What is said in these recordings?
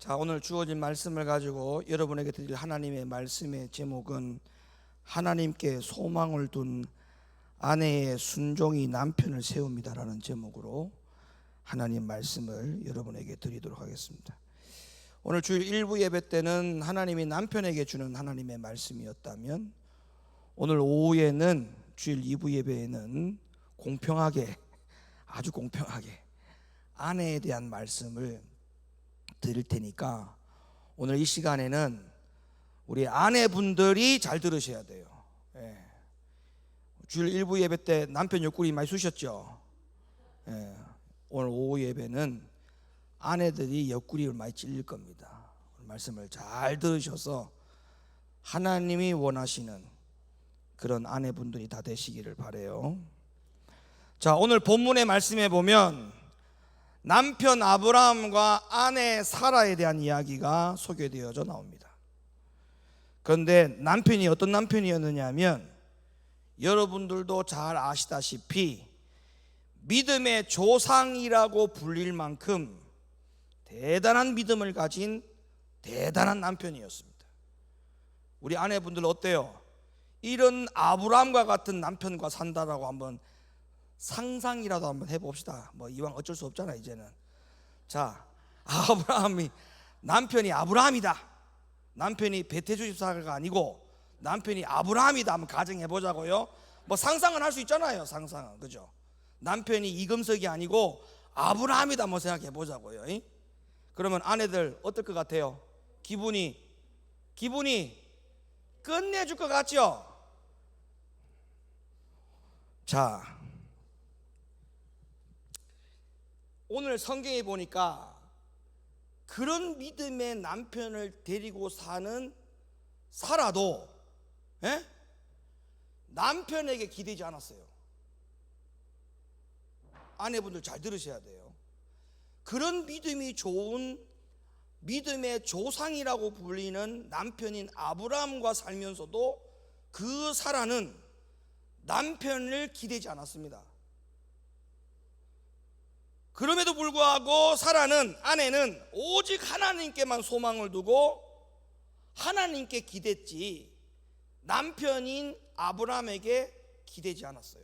자, 오늘 주어진 말씀을 가지고 여러분에게 드릴 하나님의 말씀의 제목은 하나님께 소망을 둔 아내의 순종이 남편을 세웁니다라는 제목으로 하나님 말씀을 여러분에게 드리도록 하겠습니다. 오늘 주일 1부 예배 때는 하나님이 남편에게 주는 하나님의 말씀이었다면, 오늘 오후에는 주일 2부 예배에는 공평하게, 아주 공평하게 아내에 대한 말씀을 드릴 테니까 오늘 이 시간에는 우리 아내분들이 잘 들으셔야 돼요. 주일 1부 예배 때 남편 옆구리 많이 쑤셨죠? 오늘 오후 예배는 아내들이 옆구리를 많이 찔릴 겁니다. 말씀을 잘 들으셔서 하나님이 원하시는 그런 아내분들이 다 되시기를 바라요. 자, 오늘 본문의 말씀에 보면 남편 아브라함과 아내 사라에 대한 이야기가 소개되어져 나옵니다. 그런데 남편이 어떤 남편이었느냐 하면, 여러분들도 잘 아시다시피 믿음의 조상이라고 불릴 만큼 대단한 믿음을 가진 대단한 남편이었습니다. 우리 아내분들 어때요? 이런 아브라함과 같은 남편과 산다라고 한번 상상이라도 한번 해봅시다. 뭐 이왕 어쩔 수 없잖아 이제는. 자, 아브라함이, 남편이 아브라함이다, 남편이 베테주 집사가 아니고 남편이 아브라함이다 한번 가정해보자고요. 뭐 상상은 할 수 있잖아요. 상상은, 그죠? 남편이 이금석이 아니고 아브라함이다 한번 생각해보자고요. 그러면 아내들 어떨 것 같아요? 기분이 끝내줄 것 같죠? 자, 오늘 성경에 보니까 그런 믿음의 남편을 데리고 사는 사라도 남편에게 기대지 않았어요. 아내분들 잘 들으셔야 돼요. 그런 믿음이 좋은 믿음의 조상이라고 불리는 남편인 아브라함과 살면서도 그 사라는 남편을 기대지 않았습니다. 그럼에도 불구하고 사라는, 아내는 오직 하나님께만 소망을 두고 하나님께 기댔지 남편인 아브라함에게 기대지 않았어요.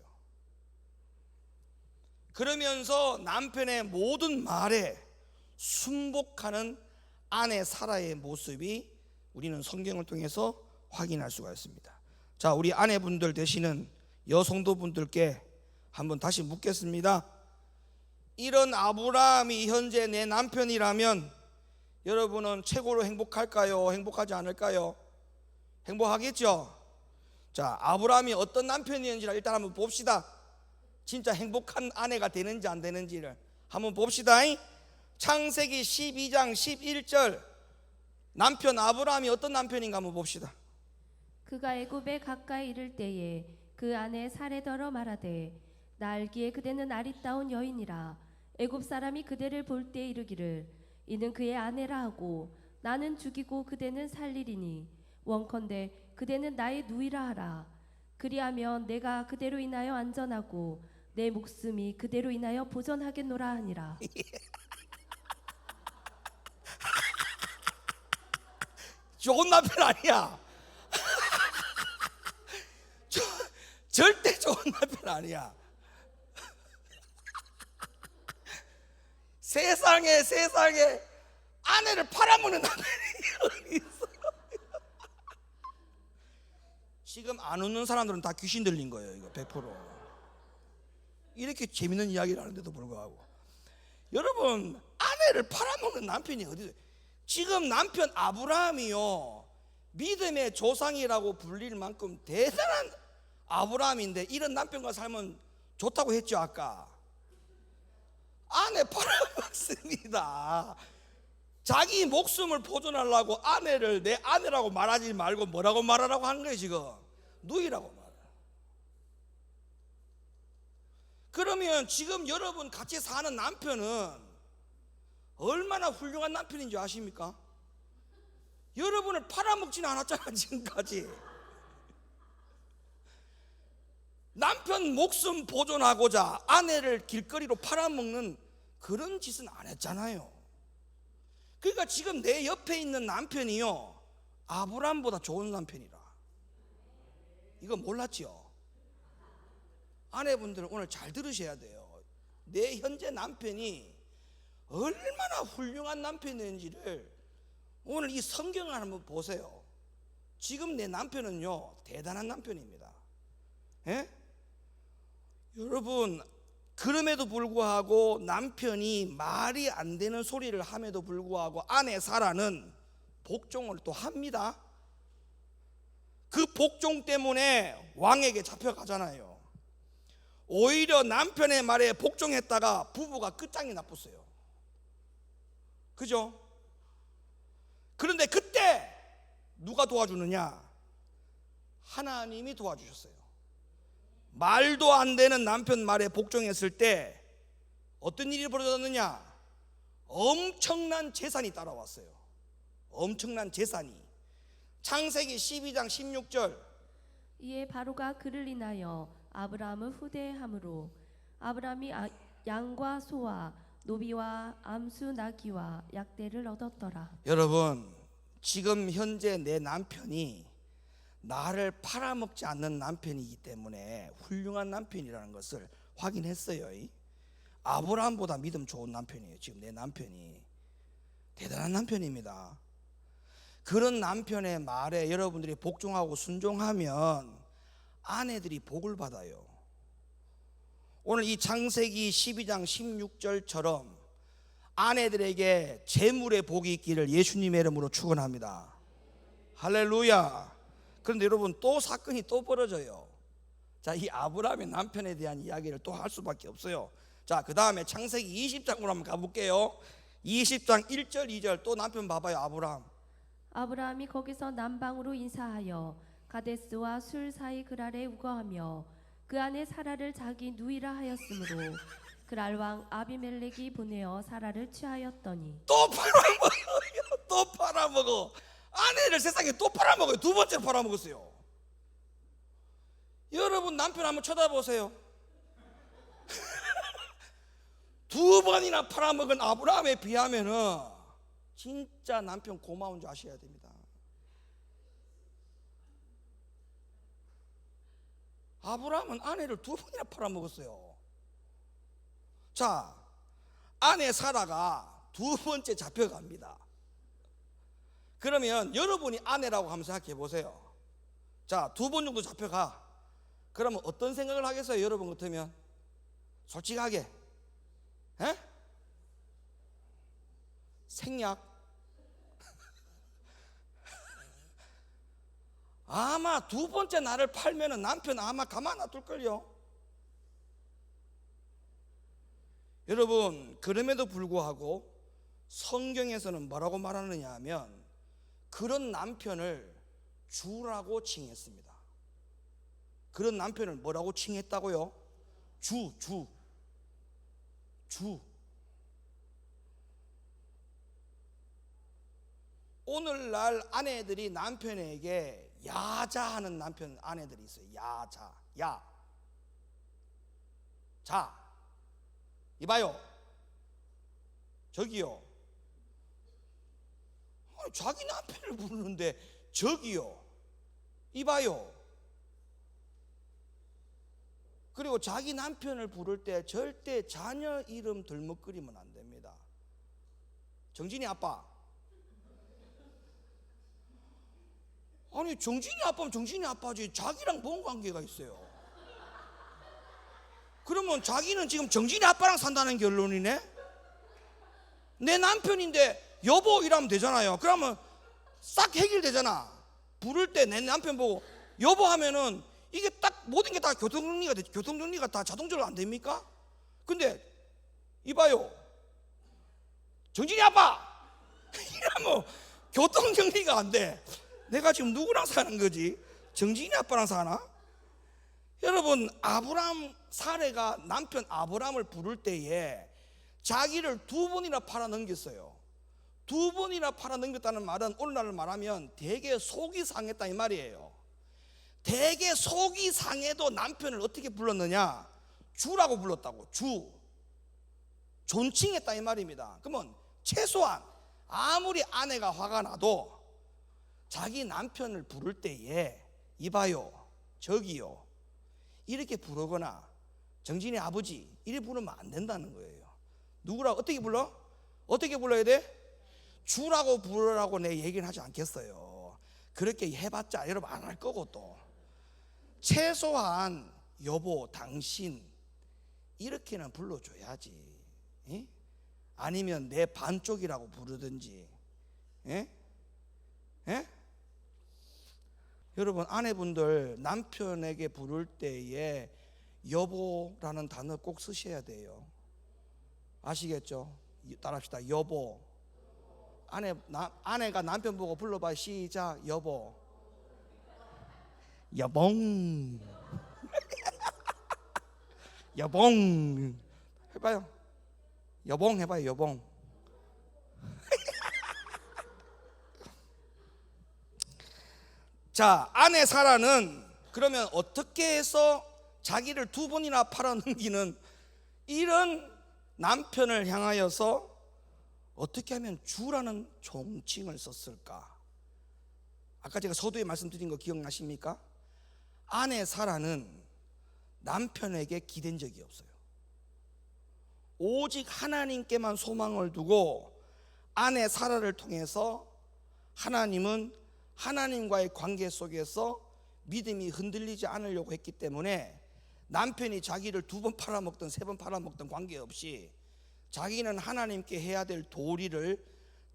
그러면서 남편의 모든 말에 순복하는 아내 사라의 모습이 우리는 성경을 통해서 확인할 수가 있습니다. 자, 우리 아내분들 되시는 여성도분들께 한번 다시 묻겠습니다. 이런 아브라함이 현재 내 남편이라면 여러분은 최고로 행복할까요? 행복하지 않을까요? 행복하겠죠? 자, 아브라함이 어떤 남편이었는지를 일단 한번 봅시다. 진짜 행복한 아내가 되는지 안 되는지를 한번 봅시다. 창세기 12장 11절, 남편 아브라함이 어떤 남편인가 한번 봅시다. 그가 애굽에 가까이 이를 때에 그 아내 사레더러 말하되, 나 알기에 그대는 아리따운 여인이라. 애굽 사람이 그대를 볼 때 이르기를, 이는 그의 아내라 하고, 나는 죽이고 그대는 살리리니 원컨대 그대는 나의 누이라 하라. 그리하면 내가 그대로 인하여 안전하고 내 목숨이 그대로 인하여 보전하겠노라 하니라. 좋은 남편 아니야. 절대 좋은 남편 아니야. 세상에 아내를 팔아먹는 남편이 어디 있어? 지금 안 웃는 사람들은 다 귀신 들린 거예요. 이거 100%. 이렇게 재밌는 이야기를 하는데도 불구하고, 여러분, 아내를 팔아먹는 남편이 어디 있어요? 지금 남편 아브라함이요, 믿음의 조상이라고 불릴 만큼 대단한 아브라함인데, 이런 남편과 살면 좋다고 했죠 아까. 아내 팔아먹습니다. 자기 목숨을 보존하려고 아내를 내 아내라고 말하지 말고 뭐라고 말하라고 하는 거예요 지금? 누이라고 말해. 그러면 지금 여러분 같이 사는 남편은 얼마나 훌륭한 남편인지 아십니까? 여러분을 팔아먹지는 않았잖아 지금까지. 남편 목숨 보존하고자 아내를 길거리로 팔아먹는 그런 짓은 안 했잖아요. 그러니까 지금 내 옆에 있는 남편이요, 아브라함보다 좋은 남편이라. 이거 몰랐죠? 아내분들 오늘 잘 들으셔야 돼요. 내 현재 남편이 얼마나 훌륭한 남편인지를 오늘 이 성경을 한번 보세요. 지금 내 남편은요, 대단한 남편입니다. 예? 여러분, 그럼에도 불구하고 남편이 말이 안 되는 소리를 함에도 불구하고 아내 사라는 복종을 또 합니다. 그 복종 때문에 왕에게 잡혀가잖아요. 오히려 남편의 말에 복종했다가 부부가 끝장이 나빴어요. 그죠? 그런데 그때 누가 도와주느냐? 하나님이 도와주셨어요. 말도 안 되는 남편 말에 복종했을 때 어떤 일이 벌어졌느냐? 엄청난 재산이 따라왔어요. 엄청난 재산이. 창세기 12장 16절. 이에 바로가 그를 인하여 아브라함을 후대함으로 아브라함이 양과 소와 노비와 암수 나귀와 약대를 얻었더라. 여러분, 지금 현재 내 남편이 나를 팔아먹지 않는 남편이기 때문에 훌륭한 남편이라는 것을 확인했어요. 아브라함보다 믿음 좋은 남편이에요. 지금 내 남편이 대단한 남편입니다. 그런 남편의 말에 여러분들이 복종하고 순종하면 아내들이 복을 받아요. 오늘 이 창세기 12장 16절처럼 아내들에게 재물의 복이 있기를 예수님의 이름으로 축원합니다. 할렐루야. 그런데 여러분, 또 사건이 또 벌어져요. 자, 이 아브라함의 남편에 대한 이야기를 또 할 수밖에 없어요. 자, 그 다음에 창세기 20장으로 한번 가볼게요. 20장 1절 2절. 또 남편 봐봐요. 아브라함이 거기서 남방으로 인사하여 가데스와 술 사이 그랄에 우거하며 그 안에 사라를 자기 누이라 하였으므로 그랄 왕 아비멜렉이 보내어 사라를 취하였더니 또 팔아먹어요. 또 팔아먹어. 아내를 세상에 또 팔아먹어요. 두 번째로 팔아먹었어요. 여러분, 남편 한번 쳐다보세요. 두 번이나 팔아먹은 아브라함에 비하면은 진짜 남편 고마운 줄 아셔야 됩니다. 아브라함은 아내를 두 번이나 팔아먹었어요. 자, 아내 사라가 두 번째 잡혀갑니다. 그러면 여러분이 아내라고 한번 생각해 보세요. 자, 두 번 정도 잡혀가. 그러면 어떤 생각을 하겠어요? 여러분 같으면 솔직하게, 에? 생략. 아마 두 번째 나를 팔면은 남편 아마 가만 놔둘걸요. 여러분, 그럼에도 불구하고 성경에서는 뭐라고 말하느냐 하면 그런 남편을 주라고 칭했습니다. 그런 남편을 뭐라고 칭했다고요? 주. 오늘날 아내들이 남편에게 야자하는 남편 아내들이 있어요. 야. 자, 이봐요. 저기요. 자기 남편을 부르는데 저기요. 이봐요. 그리고 자기 남편을 부를 때 절대 자녀 이름 들먹거리면 안 됩니다. 정진이 아빠. 아니, 정진이 아빠면 정진이 아빠지 자기랑 뭔 관계가 있어요? 그러면 자기는 지금 정진이 아빠랑 산다는 결론이네? 내 남편인데 여보 이러면 되잖아요. 그러면 싹 해결되잖아. 부를 때 내 남편 보고 여보 하면은 이게 딱 모든 게 다 교통정리가 다 자동적으로 안 됩니까? 근데 이봐요, 정진이 아빠 이러면 교통정리가 안 돼. 내가 지금 누구랑 사는 거지? 정진이 아빠랑 사나? 여러분, 아브라함 사례가 남편 아브라함을 부를 때에 자기를 두 번이나 팔아넘겼어요. 두 번이나 팔아넘겼다는 말은 오늘날 말하면 되게 속이 상했다 이 말이에요. 되게 속이 상해도 남편을 어떻게 불렀느냐? 주라고 불렀다고. 주. 존칭했다 이 말입니다. 그러면 최소한 아무리 아내가 화가 나도 자기 남편을 부를 때에 이봐요, 저기요 이렇게 부르거나 정진이 아버지 이렇게 부르면 안 된다는 거예요. 누구라고? 어떻게 불러? 어떻게 불러야 돼? 주라고 부르라고 내 얘기는 하지 않겠어요. 그렇게 해봤자 여러분 안 할 거고, 또 최소한 여보, 당신 이렇게는 불러줘야지. 예? 아니면 내 반쪽이라고 부르든지. 예? 예? 여러분, 아내분들 남편에게 부를 때에 여보라는 단어 꼭 쓰셔야 돼요. 아시겠죠? 따라합시다. 여보. 아내가 남편 보고 불러봐. 시작. 여보. 여봉. 여봉. 해봐요. 여봉 해봐요. 여봉. 자, 아내 사라는 그러면 어떻게 해서 자기를 두 번이나 팔아넘기는 이런 남편을 향하여서 어떻게 하면 주라는 존칭을 썼을까? 아까 제가 서두에 말씀드린 거 기억나십니까? 아내 사라는 남편에게 기댄 적이 없어요. 오직 하나님께만 소망을 두고 아내 사라를 통해서 하나님은 하나님과의 관계 속에서 믿음이 흔들리지 않으려고 했기 때문에 남편이 자기를 두 번 팔아먹든 세 번 팔아먹든 관계없이 자기는 하나님께 해야 될 도리를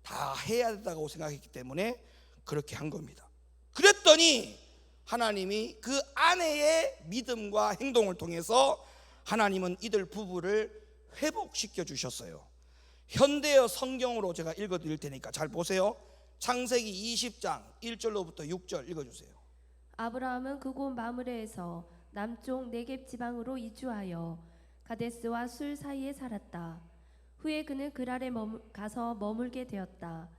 다 해야 된다고 생각했기 때문에 그렇게 한 겁니다. 그랬더니 하나님이 그 아내의 믿음과 행동을 통해서 하나님은 이들 부부를 회복시켜 주셨어요. 현대어 성경으로 제가 읽어 드릴 테니까 잘 보세요. 창세기 20장 1절로부터 6절 읽어주세요. 아브라함은 그곳 마므레에서 남쪽 네겝 지방으로 이주하여 가데스와 술 사이에 살았다. 후에 그는 그랄에 가서 머물게 되었다.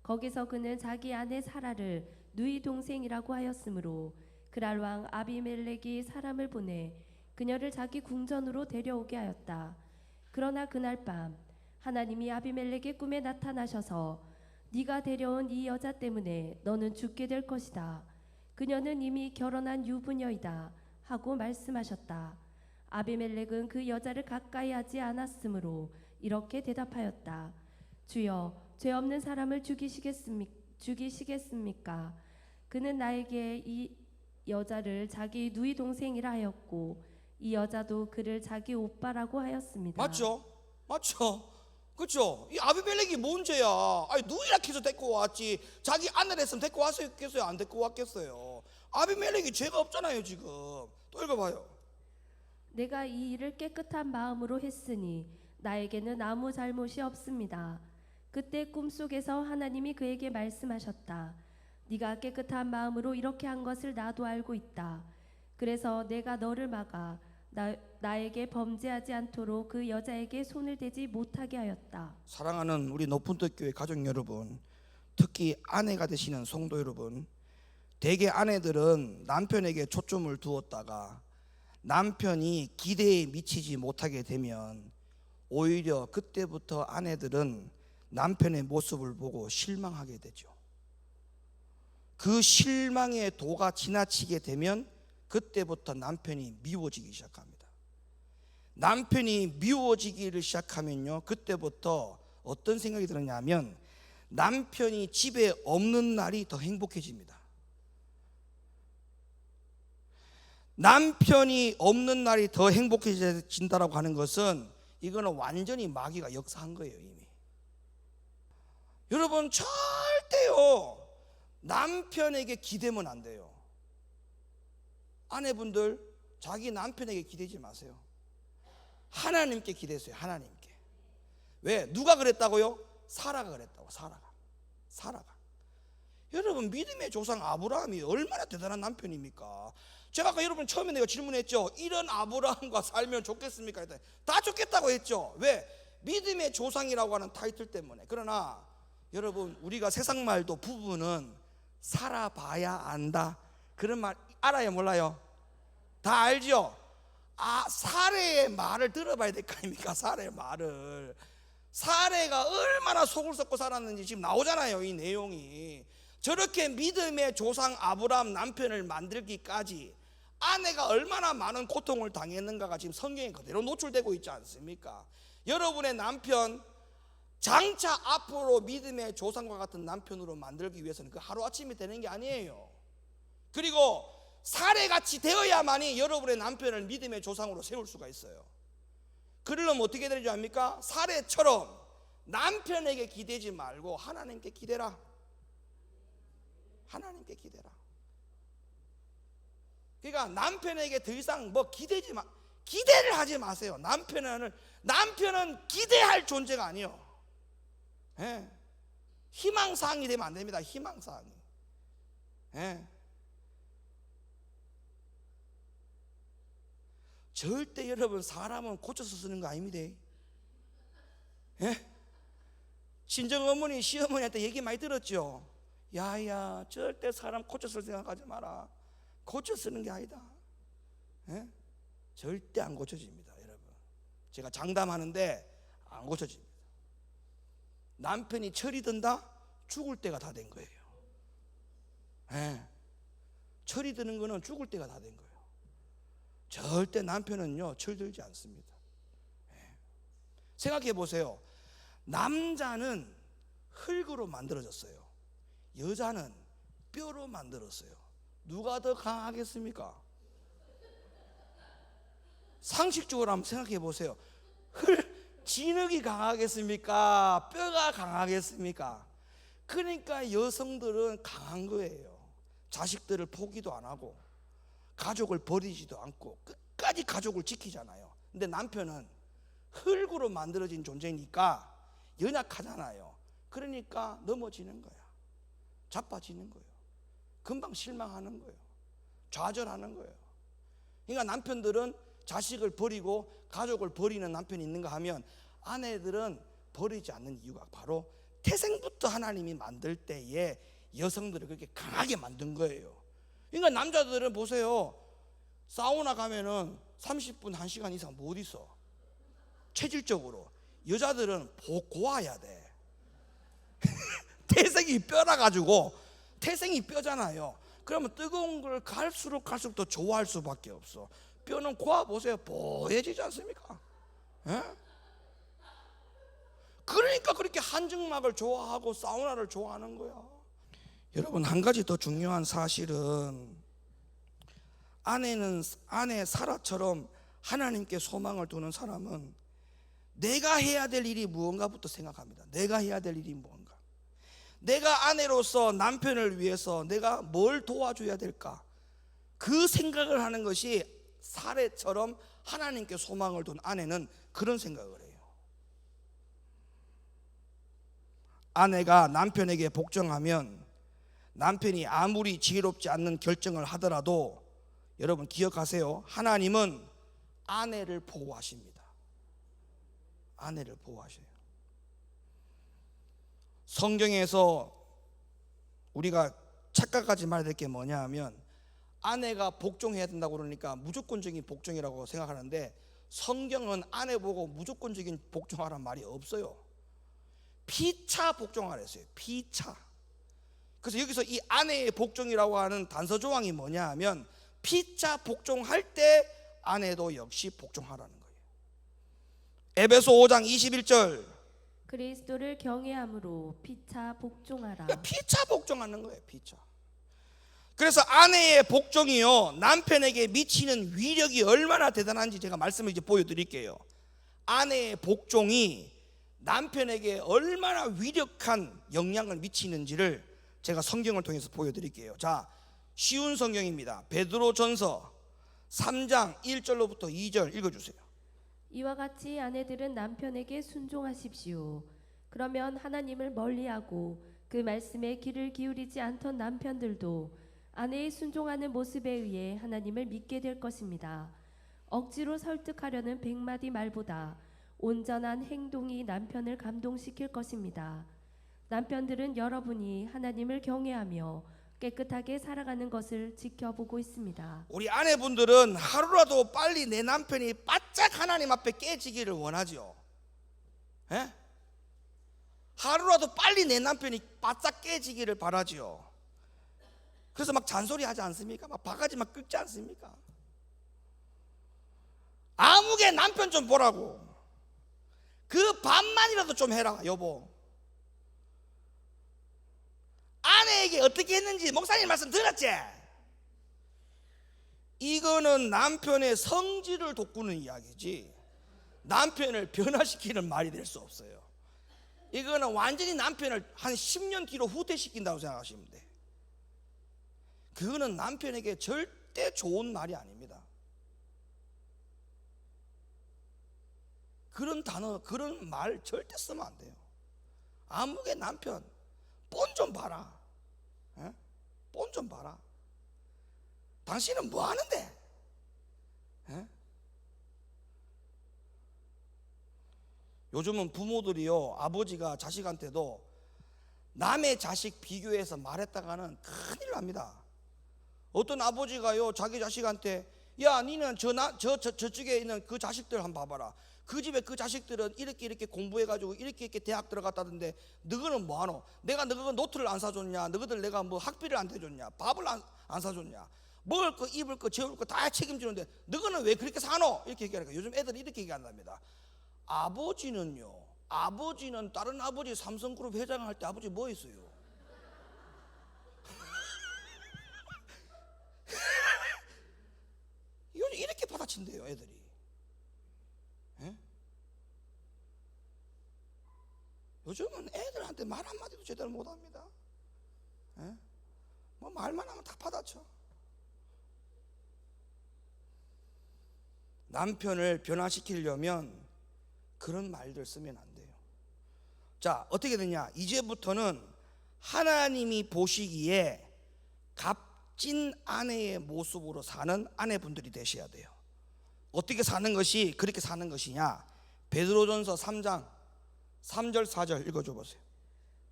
거기서 그는 자기 아내 사라를 누이 동생이라고 하였으므로 그랄 왕 아비멜렉이 사람을 보내 그녀를 자기 궁전으로 데려오게 하였다. 그러나 그날 밤 하나님이 아비멜렉의 꿈에 나타나셔서 네가 데려온 이 여자 때문에 너는 죽게 될 것이다. 그녀는 이미 결혼한 유부녀이다 하고 말씀하셨다. 아비멜렉은 그 여자를 가까이 하지 않았으므로 이렇게 대답하였다. 주여, 죄 없는 사람을 죽이시겠습니까? 그는 나에게 이 여자를 자기 누이 동생이라 하였고 이 여자도 그를 자기 오빠라고 하였습니다. 맞죠? 맞죠? 그렇죠? 이 아비멜렉이 뭔 죄야? 아니 누이라 해서 데리고 왔지 자기 아내를 했으면 데리고 왔겠어요? 안 데리고 왔겠어요? 아비멜렉이 죄가 없잖아요. 지금 또 읽어봐요. 내가 이 일을 깨끗한 마음으로 했으니 나에게는 아무 잘못이 없습니다. 그때 꿈속에서 하나님이 그에게 말씀하셨다. 네가 깨끗한 마음으로 이렇게 한 것을 나도 알고 있다. 그래서 내가 너를 막아 나에게 범죄하지 않도록 그 여자에게 손을 대지 못하게 하였다. 사랑하는 우리 높은뜻교회 가족 여러분, 특히 아내가 되시는 성도 여러분, 대개 아내들은 남편에게 초점을 두었다가 남편이 기대에 미치지 못하게 되면 오히려 그때부터 아내들은 남편의 모습을 보고 실망하게 되죠. 그 실망의 도가 지나치게 되면 그때부터 남편이 미워지기 시작합니다. 남편이 미워지기를 시작하면요, 그때부터 어떤 생각이 드느냐면 남편이 집에 없는 날이 더 행복해집니다. 남편이 없는 날이 더 행복해진다라고 하는 것은 이거는 완전히 마귀가 역사한 거예요. 이미. 여러분 절대요 남편에게 기대면 안 돼요. 아내분들 자기 남편에게 기대지 마세요. 하나님께 기대세요. 하나님께. 왜? 누가 그랬다고요? 사라가 그랬다고. 사라가. 여러분 믿음의 조상 아브라함이 얼마나 대단한 남편입니까? 제가 아까 여러분 처음에 내가 질문했죠. 이런 아브라함과 살면 좋겠습니까? 다 좋겠다고 했죠. 왜? 믿음의 조상이라고 하는 타이틀 때문에. 그러나 여러분 우리가 세상 말도 부부는 살아봐야 안다 그런 말 알아요? 몰라요? 다 알죠? 사례의 말을 들어봐야 될 거 아닙니까? 사례의 말을. 사례가 얼마나 속을 썩고 살았는지 지금 나오잖아요. 이 내용이. 저렇게 믿음의 조상 아브라함 남편을 만들기까지 아내가 얼마나 많은 고통을 당했는가가 지금 성경에 그대로 노출되고 있지 않습니까? 여러분의 남편 장차 앞으로 믿음의 조상과 같은 남편으로 만들기 위해서는 그 하루아침에 되는 게 아니에요. 그리고 사례같이 되어야만이 여러분의 남편을 믿음의 조상으로 세울 수가 있어요. 그러려면 어떻게 되는 줄 압니까? 사례처럼 남편에게 기대지 말고 하나님께 기대라. 하나님께 기대라. 그러니까 남편에게 더 이상 뭐 기대를 하지 마세요. 남편은 기대할 존재가 아니요. 예. 희망사항이 되면 안 됩니다. 희망사항이. 예. 절대 여러분 사람은 고쳐서 쓰는 거 아닙니다. 예? 친정 어머니 시어머니한테 얘기 많이 들었죠. 야야 절대 사람 고쳐서 생각하지 마라. 고쳐 쓰는 게 아니다. 예? 절대 안 고쳐집니다. 여러분 제가 장담하는데 안 고쳐집니다. 남편이 철이 든다? 죽을 때가 다 된 거예요. 예. 철이 드는 거는 죽을 때가 다 된 거예요. 절대 남편은요 철들지 않습니다. 예. 생각해 보세요. 남자는 흙으로 만들어졌어요. 여자는 뼈로 만들었어요. 누가 더 강하겠습니까? 상식적으로 한번 생각해 보세요. 진흙이 강하겠습니까? 뼈가 강하겠습니까? 그러니까 여성들은 강한 거예요. 자식들을 포기도 안 하고 가족을 버리지도 않고 끝까지 가족을 지키잖아요. 근데 남편은 흙으로 만들어진 존재니까 연약하잖아요. 그러니까 넘어지는 거야. 자빠지는 거예요. 금방 실망하는 거예요. 좌절하는 거예요. 그러니까 남편들은 자식을 버리고 가족을 버리는 남편이 있는가 하면 아내들은 버리지 않는 이유가 바로 태생부터 하나님이 만들 때에 여성들을 그렇게 강하게 만든 거예요. 그러니까 남자들은 보세요. 사우나 가면은 30분 1시간 이상 못 있어. 체질적으로. 여자들은 고와야 돼. 태생이 뼈라 가지고 태생이 뼈잖아요. 그러면 뜨거운 걸 갈수록 더 좋아할 수밖에 없어. 뼈는 고와 보세요. 뽀얘지지 않습니까? 예? 그러니까 그렇게 한증막을 좋아하고 사우나를 좋아하는 거야. 여러분 한 가지 더 중요한 사실은 아내 사라처럼 하나님께 소망을 두는 사람은 내가 해야 될 일이 무언가부터 생각합니다. 내가 해야 될 일이 무언가. 내가 아내로서 남편을 위해서 내가 뭘 도와줘야 될까? 그 생각을 하는 것이 사례처럼 하나님께 소망을 둔 아내는 그런 생각을 해요. 아내가 남편에게 복종하면 남편이 아무리 지혜롭지 않는 결정을 하더라도 여러분 기억하세요. 하나님은 아내를 보호하십니다. 아내를 보호하셔요. 성경에서 우리가 착각하지 말아야 될 게 뭐냐 하면 아내가 복종해야 된다고 그러니까 무조건적인 복종이라고 생각하는데 성경은 아내 보고 무조건적인 복종하라는 말이 없어요. 피차 복종하라 했어요. 피차. 그래서 여기서 이 아내의 복종이라고 하는 단서 조항이 뭐냐 하면 피차 복종할 때 아내도 역시 복종하라는 거예요. 에베소 5장 21절 그리스도를 경외함으로 피차 복종하라. 피차 복종하는 거예요. 피차. 그래서 아내의 복종이요 남편에게 미치는 위력이 얼마나 대단한지 제가 말씀을 이제 보여드릴게요. 아내의 복종이 남편에게 얼마나 위력한 영향을 미치는지를 제가 성경을 통해서 보여드릴게요. 자, 쉬운 성경입니다. 베드로전서 3장 1절로부터 2절 읽어주세요. 이와 같이 아내들은 남편에게 순종하십시오. 그러면 하나님을 멀리하고 그 말씀에 귀를 기울이지 않던 남편들도 아내의 순종하는 모습에 의해 하나님을 믿게 될 것입니다. 억지로 설득하려는 100마디 말보다 온전한 행동이 남편을 감동시킬 것입니다. 남편들은 여러분이 하나님을 경외하며 깨끗하게 살아가는 것을 지켜보고 있습니다. 우리 아내분들은 하루라도 빨리 내 남편이 바짝 하나님 앞에 깨지기를 원하죠. 예? 하루라도 빨리 내 남편이 바싹 깨지기를 바라지요. 그래서 막 잔소리하지 않습니까? 막 바가지 막 긁지 않습니까? 아무개 남편 좀 보라고. 그 반만이라도 좀 해라 여보. 아내에게 어떻게 했는지 목사님 말씀 들었지? 이거는 남편의 성질을 돋구는 이야기지 남편을 변화시키는 말이 될 수 없어요. 이거는 완전히 남편을 한 10년 뒤로 후퇴시킨다고 생각하시면 돼. 그거는 남편에게 절대 좋은 말이 아닙니다. 그런 단어, 그런 말 절대 쓰면 안 돼요. 아무개 남편 본 좀 봐라. 본 좀 봐라. 당신은 뭐 하는데? 요즘은 부모들이요, 아버지가 자식한테도 남의 자식 비교해서 말했다가는 큰일 납니다. 어떤 아버지가요 자기 자식한테 야 니는 저쪽에 있는 그 자식들 한번 봐봐라. 그 집에 그 자식들은 이렇게 공부해가지고 이렇게 대학 들어갔다던데 너희는 뭐하노? 내가 너희 노트를 안 사줬냐? 너희들 내가 뭐 학비를 안 대줬냐? 밥을 안 사줬냐? 먹을 거 입을 거 재울 거 다 책임지는데 너희는 왜 그렇게 사노? 이렇게 얘기하니까 요즘 애들이 이렇게 얘기한답니다. 아버지는 다른 아버지 삼성그룹 회장할 때 아버지 뭐 했어요? 이렇게 받아친대요 애들이. 요즘은 애들한테 말 한마디도 제대로 못합니다. 뭐 말만 하면 다 받아쳐. 남편을 변화시키려면 그런 말들 쓰면 안 돼요. 자, 어떻게 되냐? 이제부터는 하나님이 보시기에 값진 아내의 모습으로 사는 아내분들이 되셔야 돼요. 어떻게 사는 것이 그렇게 사는 것이냐? 베드로전서 3장 3절 4절 읽어줘 보세요.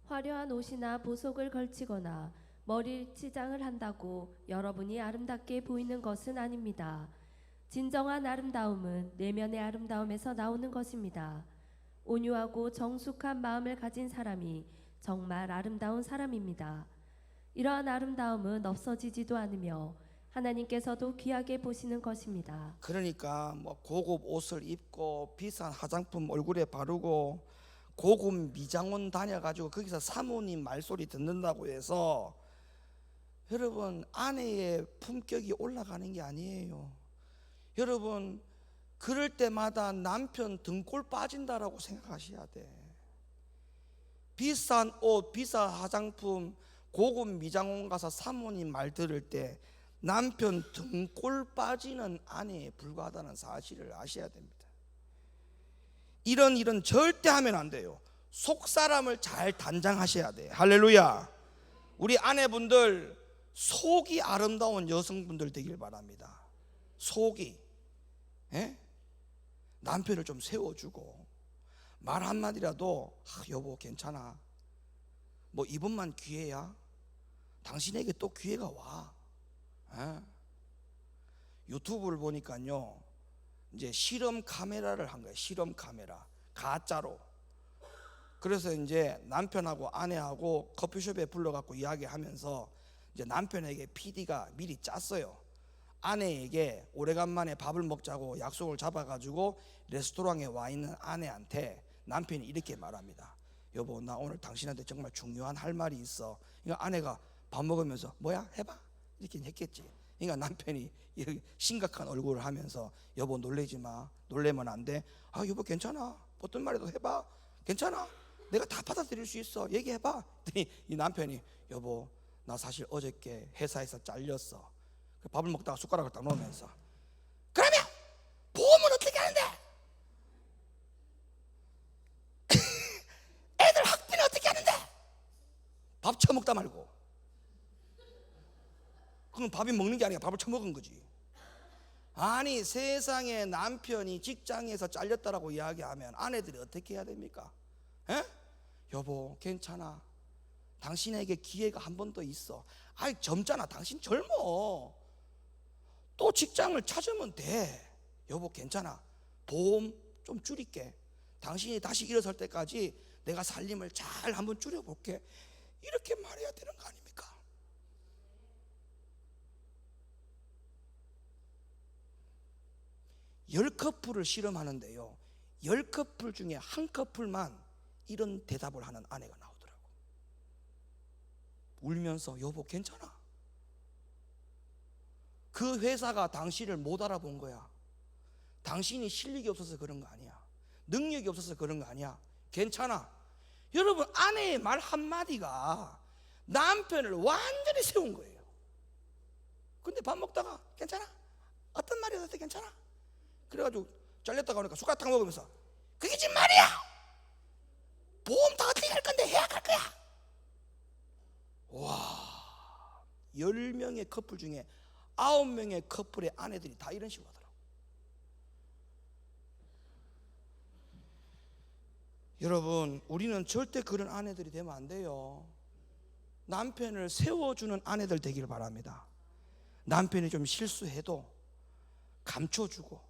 화려한 옷이나 보석을 걸치거나 머리 치장을 한다고 여러분이 아름답게 보이는 것은 아닙니다. 진정한 아름다움은 내면의 아름다움에서 나오는 것입니다. 온유하고 정숙한 마음을 가진 사람이 정말 아름다운 사람입니다. 이러한 아름다움은 없어지지도 않으며 하나님께서도 귀하게 보시는 것입니다. 그러니까 뭐 고급 옷을 입고 비싼 화장품 얼굴에 바르고 고급 미장원 다녀가지고 거기서 사모님 말소리 듣는다고 해서 여러분 아내의 품격이 올라가는 게 아니에요. 여러분 그럴 때마다 남편 등골 빠진다라고 생각하셔야 돼. 비싼 옷, 비싼 화장품, 고급 미장원 가서 사모님 말 들을 때 남편 등골 빠지는 아내에 불과하다는 사실을 아셔야 됩니다. 이런 일은 절대 하면 안 돼요. 속 사람을 잘 단장하셔야 돼요. 할렐루야. 우리 아내분들 속이 아름다운 여성분들 되길 바랍니다. 속이 남편을 좀 세워주고 말 한마디라도 여보 괜찮아, 뭐 이번만 기회야, 당신에게 또 기회가 와. 유튜브를 보니까요 이제 실험 카메라를 한 거예요. 실험 카메라 가짜로. 그래서 이제 남편하고 아내하고 커피숍에 불러갖고 이야기하면서 이제 남편에게 PD가 미리 짰어요. 아내에게 오래간만에 밥을 먹자고 약속을 잡아가지고 레스토랑에 와 있는 아내한테 남편이 이렇게 말합니다. 여보 나 오늘 당신한테 정말 중요한 할 말이 있어. 그러니까 아내가 밥 먹으면서 뭐야 해봐 이렇게 했겠지. 그러니까 남편이 이렇게 심각한 얼굴을 하면서 여보 놀래지 마, 놀래면 안 돼. 아 여보 괜찮아, 어떤 말이라도 해봐, 괜찮아, 내가 다 받아들일 수 있어, 얘기해봐. 이 남편이 여보 나 사실 어저께 회사에서 잘렸어. 밥을 먹다가 숟가락을 딱 놓으면서 그러면 보험은 어떻게 하는데? 애들 학비는 어떻게 하는데? 밥 처먹다 말고. 그건 밥이 먹는 게 아니라 밥을 처먹은 거지. 아니 세상에 남편이 직장에서 잘렸다라고 이야기하면 아내들이 어떻게 해야 됩니까? 여보 괜찮아, 당신에게 기회가 한 번 더 있어. 아이 젊잖아, 당신 젊어, 또 직장을 찾으면 돼. 여보 괜찮아, 보험 좀 줄일게. 당신이 다시 일어설 때까지 내가 살림을 잘 한번 줄여볼게, 이렇게 말해야 되는 거 아닙니까? 열 커플을 실험하는데요, 10커플 중에 한 커플만 이런 대답을 하는 아내가 나오더라고. 울면서 여보 괜찮아? 그 회사가 당신을 못 알아본 거야. 당신이 실력이 없어서 그런 거 아니야. 능력이 없어서 그런 거 아니야. 괜찮아. 여러분, 아내의 말 한마디가 남편을 완전히 세운 거예요. 근데 밥 먹다가 괜찮아? 어떤 말이 어때? 괜찮아? 그래가지고 잘렸다가 오니까 숟가락 탁 먹으면서 그게 지금 말이야. 보험 다 어떻게 할 건데 해야 할 거야. 와, 10명의 커플 중에 9명의 커플의 아내들이 다 이런 식으로 하더라고. 여러분, 우리는 절대 그런 아내들이 되면 안 돼요. 남편을 세워주는 아내들 되기를 바랍니다. 남편이 좀 실수해도 감춰주고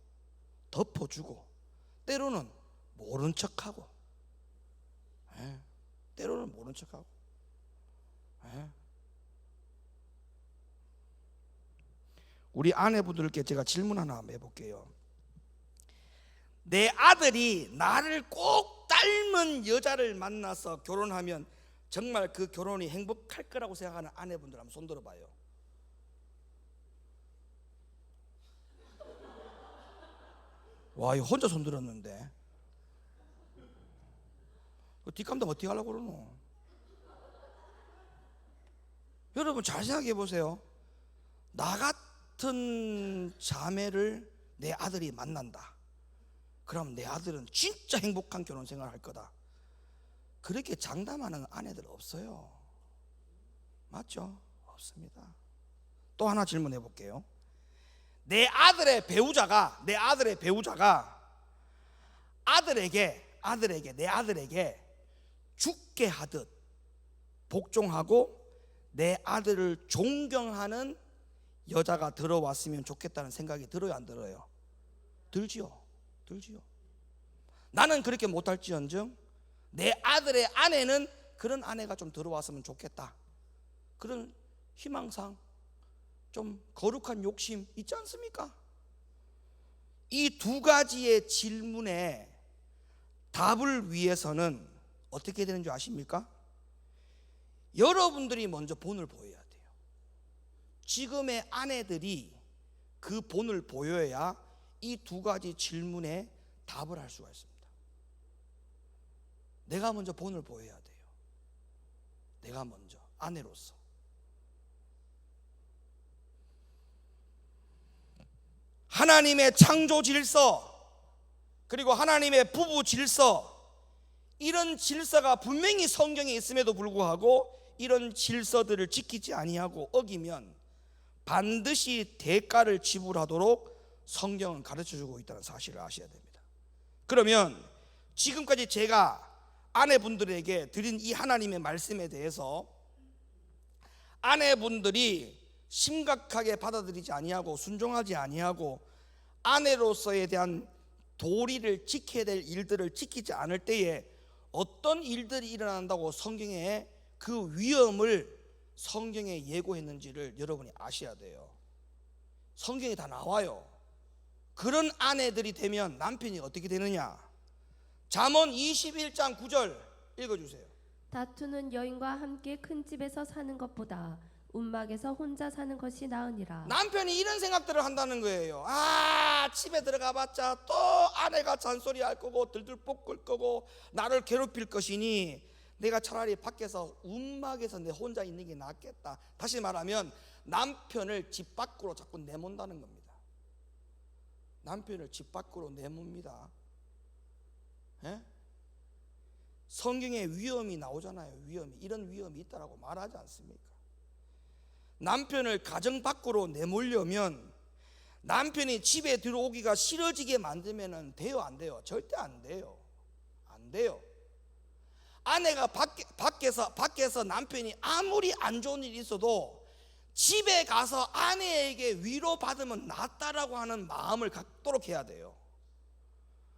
덮어주고, 때로는 모른 척하고, 때로는 모른 척하고. 우리 아내분들께 제가 질문 하나 한번 해볼게요. 내 아들이 나를 꼭 닮은 여자를 만나서 결혼하면 정말 그 결혼이 행복할 거라고 생각하는 아내분들 한번 손 들어봐요. 와, 이거 혼자 손 들었는데 뒷감당 어떻게 하려고 그러노? 여러분 잘 생각해 보세요. 나 같은 자매를 내 아들이 만난다. 그럼 내 아들은 진짜 행복한 결혼 생활을 할 거다. 그렇게 장담하는 아내들 없어요. 맞죠? 없습니다. 또 하나 질문해 볼게요. 내 아들의 배우자가 내 아들에게 죽게 하듯 복종하고 내 아들을 존경하는 여자가 들어왔으면 좋겠다는 생각이 들어요, 안 들어요? 들지요. 나는 그렇게 못할지언정 내 아들의 아내는 그런 아내가 좀 들어왔으면 좋겠다. 그런 희망상, 좀 거룩한 욕심 있지 않습니까? 이 두 가지의 질문에 답을 위해서는 어떻게 되는 줄 아십니까? 여러분들이 먼저 본을 보여야 돼요. 지금의 아내들이 그 본을 보여야 이 두 가지 질문에 답을 할 수가 있습니다. 내가 먼저 본을 보여야 돼요. 내가 먼저 아내로서. 하나님의 창조 질서, 그리고 하나님의 부부 질서, 이런 질서가 분명히 성경에 있음에도 불구하고 이런 질서들을 지키지 아니하고 어기면 반드시 대가를 지불하도록 성경은 가르쳐주고 있다는 사실을 아셔야 됩니다. 그러면 지금까지 제가 아내분들에게 드린 이 하나님의 말씀에 대해서 아내분들이 심각하게 받아들이지 아니하고 순종하지 아니하고 아내로서에 대한 도리를 지켜야 될 일들을 지키지 않을 때에 어떤 일들이 일어난다고 성경에 그 위험을 성경에 예고했는지를 여러분이 아셔야 돼요. 성경에 다 나와요. 그런 아내들이 되면 남편이 어떻게 되느냐? 잠언 21장 9절 읽어주세요. 다투는 여인과 함께 큰 집에서 사는 것보다 움막에서 혼자 사는 것이 나으니라. 남편이 이런 생각들을 한다는 거예요. 집에 들어가봤자 또 아내가 잔소리 할 거고 들들 볶을 거고 나를 괴롭힐 것이니 내가 차라리 밖에서 움막에서 내 혼자 있는 게 낫겠다. 다시 말하면 남편을 집 밖으로 자꾸 내몬다는 겁니다. 남편을 집 밖으로 내몬니다. 성경에 위험이 나오잖아요. 이런 위험이 있다라고 말하지 않습니까? 남편을 가정 밖으로 내몰려면 남편이 집에 들어오기가 싫어지게 만들면 돼요, 안 돼요? 절대 안 돼요. 안 돼요. 아내가 밖에서 남편이 아무리 안 좋은 일이 있어도 집에 가서 아내에게 위로받으면 낫다라고 하는 마음을 갖도록 해야 돼요.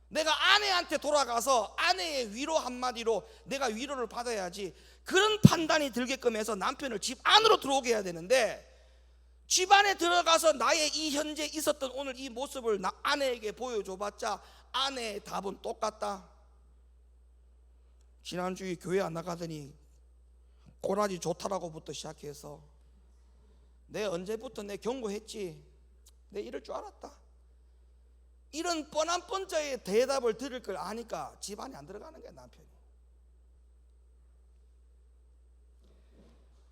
내가 아내한테 돌아가서 아내의 위로 한마디로 내가 위로를 받아야지, 그런 판단이 들게끔 해서 남편을 집 안으로 들어오게 해야 되는데, 집 안에 들어가서 나의 이 현재 있었던 오늘 이 모습을 아내에게 보여줘봤자 아내의 답은 똑같다. 지난주에 교회 안 나가더니 꼬라지 좋다라고부터 시작해서 내 언제부터 내 경고했지, 내 이럴 줄 알았다, 이런 뻔한 뻔짜의 대답을 들을 걸 아니까 집안에 안 들어가는 거야.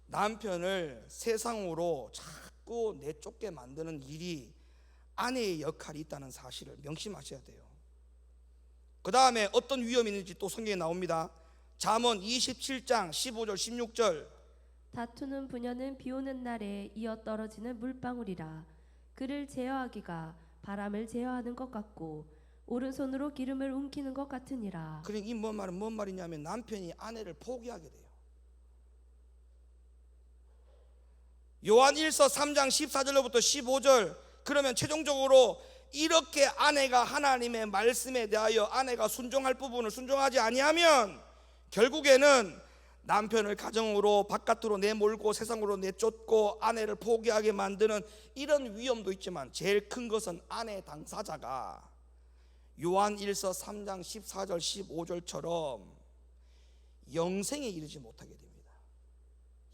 남편을 세상으로 자꾸 내쫓게 만드는 일이 아내의 역할이 있다는 사실을 명심하셔야 돼요. 그 다음에 어떤 위험이 있는지 또 성경에 나옵니다. 잠언 27장 15절 16절. 다투는 부녀는 비 오는 날에 이어 떨어지는 물방울이라. 그를 제어하기가 바람을 제어하는 것 같고 오른손으로 기름을 움키는 것 같으니라. 그러니까 이 뭔 말이냐면 남편이 아내를 포기하게 돼요. 요한 1서 3장 14절로부터 15절. 그러면 최종적으로 이렇게 아내가 하나님의 말씀에 대하여 아내가 순종할 부분을 순종하지 아니하면 결국에는 남편을 가정으로 바깥으로 내몰고 세상으로 내쫓고 아내를 포기하게 만드는 이런 위험도 있지만, 제일 큰 것은 아내 당사자가 요한 1서 3장 14절 15절처럼 영생에 이르지 못하게 됩니다.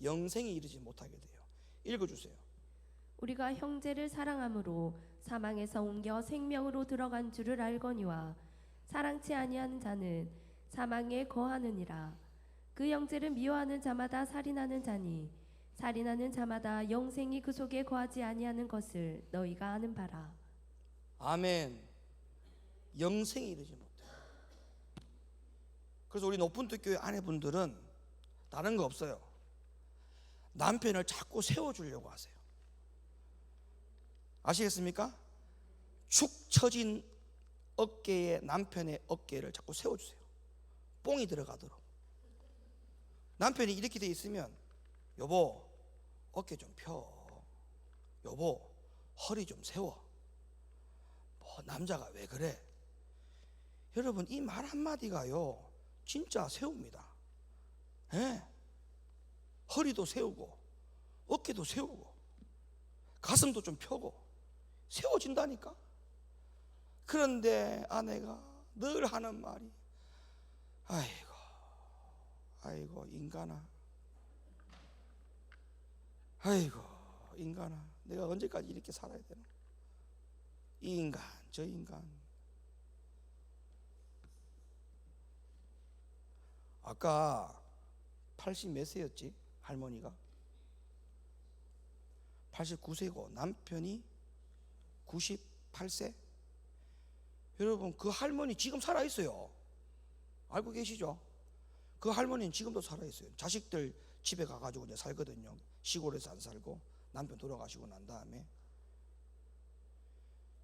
영생에 이르지 못하게 돼요. 읽어주세요. 우리가 형제를 사랑함으로 사망에서 옮겨 생명으로 들어간 줄을 알거니와 사랑치 아니하는 자는 사망에 거하느니라. 그 형제를 미워하는 자마다 살인하는 자니 살인하는 자마다 영생이 그 속에 거하지 아니하는 것을 너희가 아는 바라. 아멘. 영생에 이르지 못해요. 그래서 우리 높은뜻 교회 아내분들은 다른 거 없어요. 남편을 자꾸 세워주려고 하세요. 아시겠습니까? 축 처진 어깨에 남편의 어깨를 자꾸 세워주세요. 뽕이 들어가도록. 남편이 이렇게 돼 있으면 여보 어깨 좀 펴, 여보 허리 좀 세워. 뭐 남자가 왜 그래? 여러분 이 말 한마디가요 진짜 세웁니다. 예? 허리도 세우고 어깨도 세우고 가슴도 좀 펴고 세워진다니까. 그런데 아내가 늘 하는 말이 아이고 인간아, 아이고 인간아, 내가 언제까지 이렇게 살아야 되나? 이 인간 저 인간. 아까 80 몇 세였지? 할머니가 89세고 남편이 98세. 여러분 그 할머니 지금 살아있어요. 알고 계시죠? 그 할머니는 지금도 살아있어요. 자식들 집에 가가지고 이제 살거든요. 시골에서 안 살고 남편 돌아가시고 난 다음에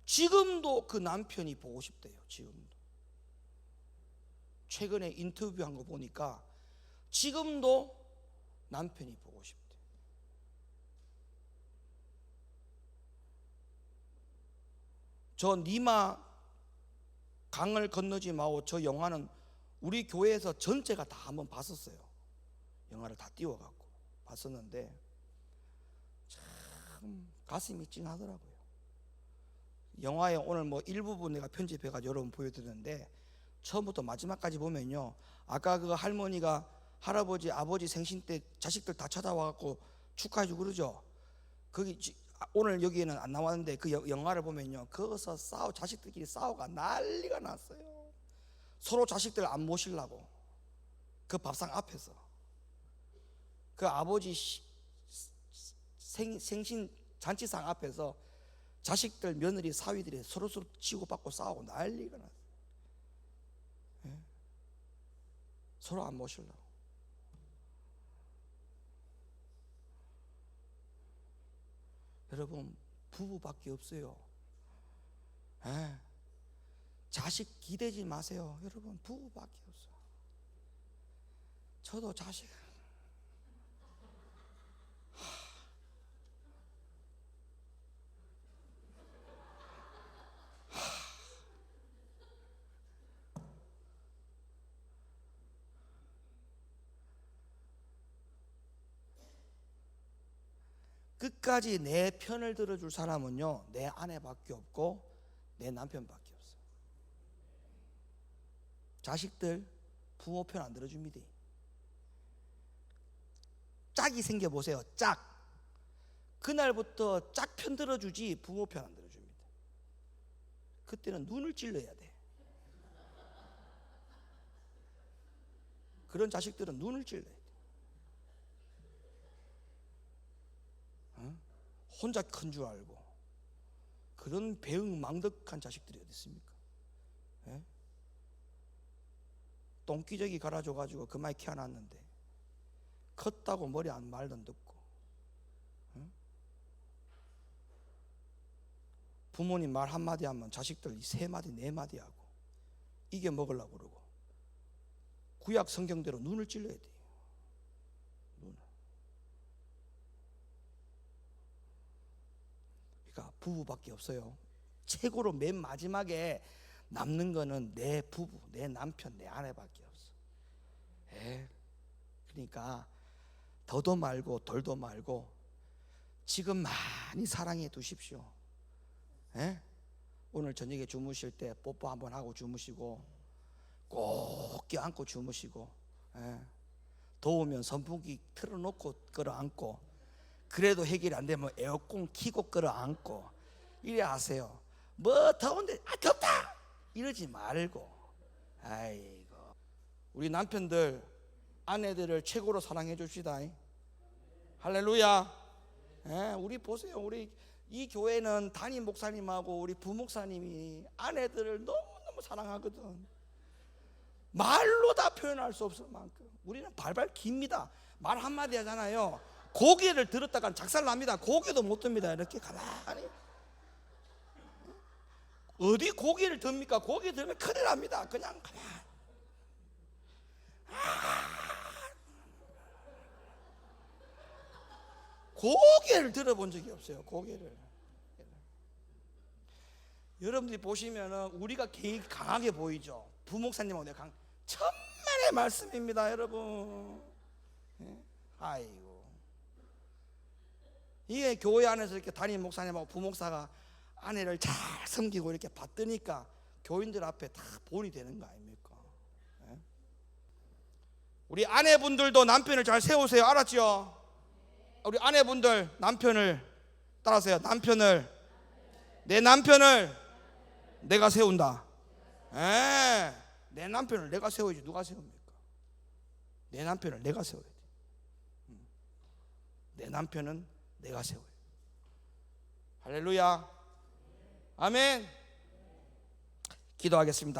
지금도 그 남편이 보고 싶대요. 지금도. 최근에 인터뷰한 거 보니까 지금도 남편이 보고 싶대. 저 니마 강을 건너지 마오 저 영화는 우리 교회에서 전체가 다 한번 봤었어요. 영화를 다 띄워갖고 봤었는데 참 가슴이 찡하더라고요. 영화에 오늘 뭐 일부분 내가 편집해가지고 여러분 보여드렸는데 처음부터 마지막까지 보면요, 아까 그 할머니가 할아버지 아버지 생신 때 자식들 다 찾아와갖고 축하해주고 그러죠. 거기 오늘 여기에는 안 나왔는데 그 영화를 보면요, 거기서 자식들끼리 싸우가 난리가 났어요. 서로 자식들 안 모시려고 그 밥상 앞에서 그 아버지 생신 잔치상 앞에서 자식들 며느리 사위들이 서로서로 치고받고 싸우고 난리가 났어요. 예? 서로 안 모시려고. 여러분 부부밖에 없어요. 예? 자식 기대지 마세요. 여러분 부부밖에 없어요. 저도 자식 끝까지 내 편을 들어줄 사람은요, 내 아내밖에 없고 내 남편밖에 없어. 자식들 부모 편 안 들어줍니다. 짝이 생겨보세요. 짝. 그날부터 짝 편 들어주지 부모 편 안 들어줍니다. 그때는 눈을 찔러야 돼. 그런 자식들은 눈을 찔러야 돼. 혼자 큰 줄 알고. 그런 배응망덕한 자식들이 어디 있습니까? 예? 똥기저귀 갈아줘가지고 그만 키워놨는데 컸다고 머리 안 말도 듣고, 부모님 말 한마디 하면 자식들 3마디 4마디 하고 이게 먹으려고 그러고, 구약 성경대로 눈을 찔러야 돼요. 눈을. 그러니까 부부밖에 없어요. 최고로 맨 마지막에 남는 거는 내 부부, 내 남편, 내 아내밖에 없어. 그러니까 더도 말고 덜도 말고 지금 많이 사랑해 두십시오. 오늘 저녁에 주무실 때 뽀뽀 한번 하고 주무시고, 꼭 껴안고 주무시고, 더우면 선풍기 틀어놓고 끌어안고, 그래도 해결이 안 되면 에어컨 켜고 끌어안고 이래 하세요. 뭐 더운데 덥다 이러지 말고. 아이고, 우리 남편들 아내들을 최고로 사랑해 줍시다. 할렐루야. 우리 보세요. 우리 이 교회는 담임 목사님하고 우리 부목사님이 아내들을 너무너무 사랑하거든. 말로 다 표현할 수 없을 만큼 우리는 발발 깁니다. 말 한마디 하잖아요, 고개를 들었다가 작살납니다. 고개도 못 듭니다. 이렇게 가만히. 어디 고개를 듭니까? 고개 들면 큰일 납니다. 그냥 가만히. 고개를 들어본 적이 없어요. 고개를. 여러분들이 보시면은 우리가 되게 강하게 보이죠. 부목사님하고 내가 천만의 말씀입니다, 여러분. 아이고, 이게 교회 안에서 이렇게 담임 목사님하고 부목사가 아내를 잘 섬기고 이렇게 받드니까 교인들 앞에 다 본이 되는 거 아닙니까? 우리 아내분들도 남편을 잘 세우세요. 알았죠? 우리 아내분들 남편을 따라하세요. 내 남편을 내가 세운다. 내 남편을 내가 세워야지 누가 세웁니까? 내 남편을 내가 세워야 돼. 내 남편은 내가 세워야 돼. 할렐루야. 아멘. 기도하겠습니다.